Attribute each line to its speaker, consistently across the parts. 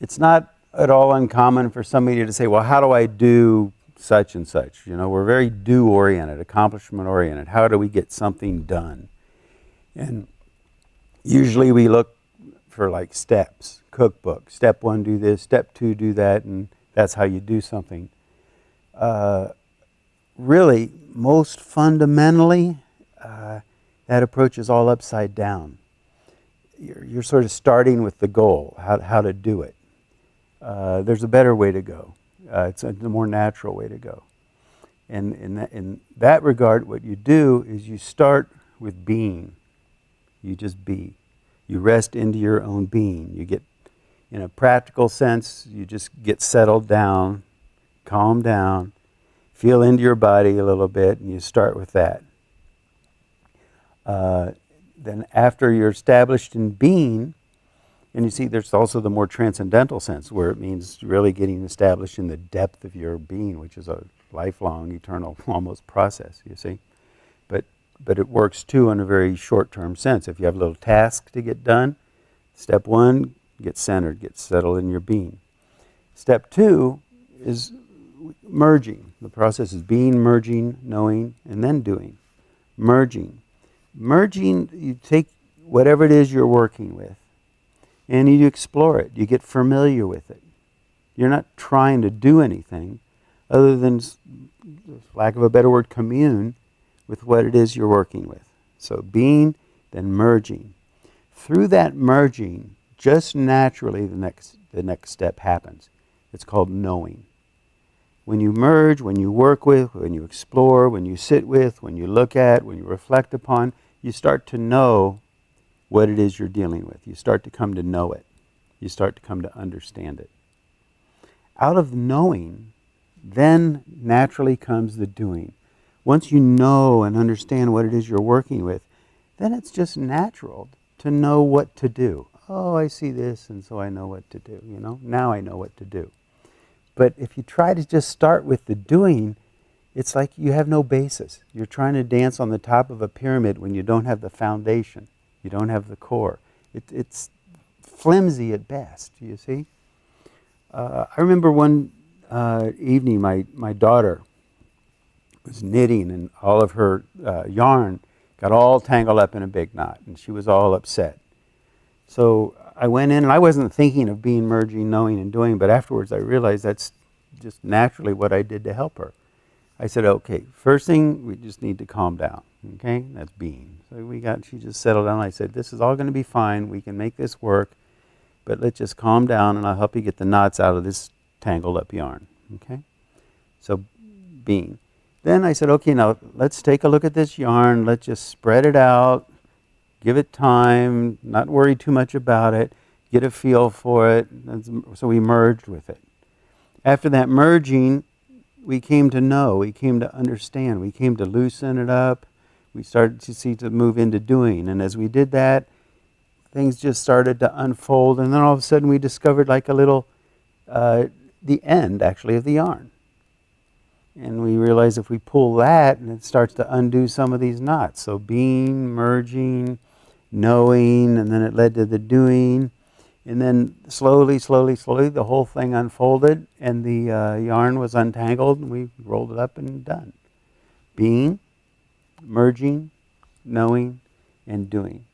Speaker 1: it's not at all uncommon for somebody to say, well, how do I do such and such? You know, we're very do-oriented, accomplishment-oriented. How do we get something done? And usually we look for like steps, cookbook. Step 1, do this. Step 2, do that. And that's how you do something. Really, most fundamentally, that approach is all upside down. You're sort of starting with the goal, how to do it. There's a better way to go. It's a more natural way to go. And in that regard, what you do is you start with being. You just be. You rest into your own being. You get, in a practical sense, you just get settled down, calm down, feel into your body a little bit, and you start with that. Then after you're established in being, and you see there's also the more transcendental sense where it means really getting established in the depth of your being, which is a lifelong, eternal, almost process, you see. But it works too in a very short-term sense. If you have a little task to get done, step 1, get centered, get settled in your being. Step 2 is merging. The process is being, merging, knowing, and then doing. Merging. Merging, you take whatever it is you're working with, and you explore it. You get familiar with it. You're not trying to do anything other than, for lack of a better word, commune with what it is you're working with. So being, then merging. Through that merging, just naturally the next step happens. It's called knowing. When you merge, when you work with, when you explore, when you sit with, when you look at, when you reflect upon, you start to know what it is you're dealing with. You start to come to know it. You start to come to understand it. Out of knowing, then naturally comes the doing. Once you know and understand what it is you're working with, then it's just natural to know what to do. Oh, I see this, and so I know what to do, you know? Now I know what to do. But if you try to just start with the doing, it's like you have no basis. You're trying to dance on the top of a pyramid when you don't have the foundation. You don't have the core. It's flimsy at best, you see? I remember one evening my daughter was knitting, and all of her yarn got all tangled up in a big knot, and she was all upset. So I went in, and I wasn't thinking of being, merging, knowing, and doing, but afterwards I realized that's just naturally what I did to help her. I said, okay, first thing, we just need to calm down, okay? That's being. So she just settled down. I said, this is all going to be fine. We can make this work, but let's just calm down, and I'll help you get the knots out of this tangled up yarn, okay? So being. Then I said, okay, now let's take a look at this yarn. Let's just spread it out, give it time, not worry too much about it, get a feel for it. So we merged with it. After that merging, we came to know, we came to understand, we came to loosen it up. We started to move into doing. And as we did that, things just started to unfold. And then all of a sudden we discovered like a little, the end actually of the yarn. And we realize if we pull that, and it starts to undo some of these knots. So being, merging, knowing, and then it led to the doing. And then slowly, the whole thing unfolded, and the yarn was untangled, and we rolled it up and done. Being, merging, knowing, and doing.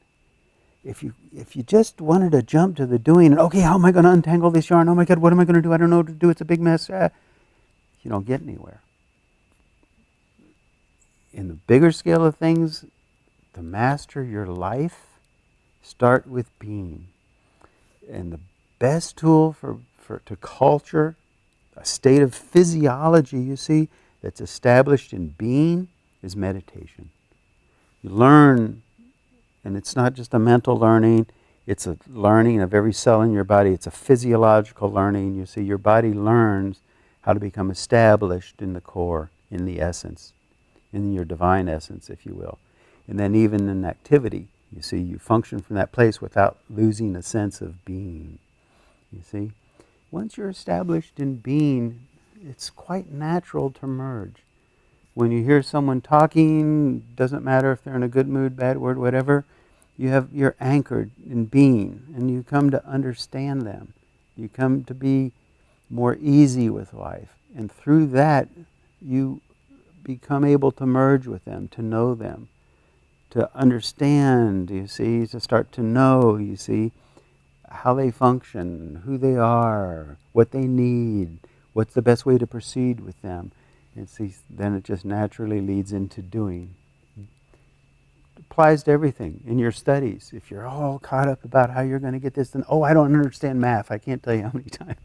Speaker 1: If you just wanted to jump to the doing, and okay, how am I going to untangle this yarn? Oh my God, what am I going to do? I don't know what to do. It's a big mess. You don't get anywhere. In the bigger scale of things, to master your life, start with being. And the best tool to culture a state of physiology, you see, that's established in being is meditation. You learn, and it's not just a mental learning, it's a learning of every cell in your body. It's a physiological learning. You see, your body learns how to become established in the core, in the essence, in your divine essence, if you will. And then even in activity, you see, you function from that place without losing a sense of being. You see? Once you're established in being, it's quite natural to merge. When you hear someone talking, doesn't matter if they're in a good mood, bad word, whatever, you're anchored in being, and you come to understand them. You come to be more easy with life. And through that, you become able to merge with them, to know them, to understand, you see, to start to know, you see, how they function, who they are, what they need, what's the best way to proceed with them. And see, then it just naturally leads into doing. It applies to everything in your studies. If you're all caught up about how you're going to get this, then, oh, I don't understand math. I can't tell you how many times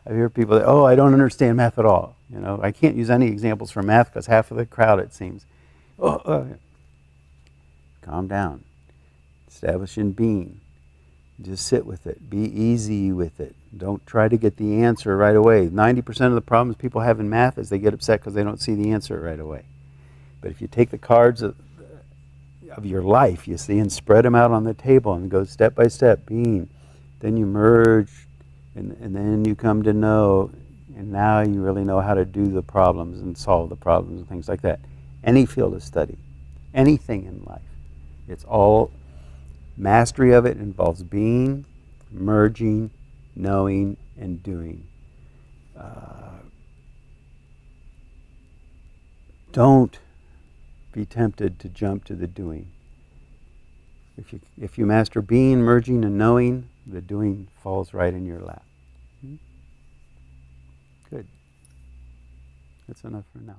Speaker 1: I hear people that, oh, I don't understand math at all. You know, I can't use any examples for math because half of the crowd, it seems. Calm down. Establish in being. Just sit with it. Be easy with it. Don't try to get the answer right away. 90% of the problems people have in math is they get upset because they don't see the answer right away. But if you take the cards of your life, you see, and spread them out on the table and go step by step, being, then you merge, and then you come to know, and now you really know how to do the problems and solve the problems and things like that. Any field of study, anything in life, it's all mastery of it involves being, merging, knowing, and doing. Don't be tempted to jump to the doing. If you master being, merging, and knowing, the doing falls right in your lap. Good. That's enough for now.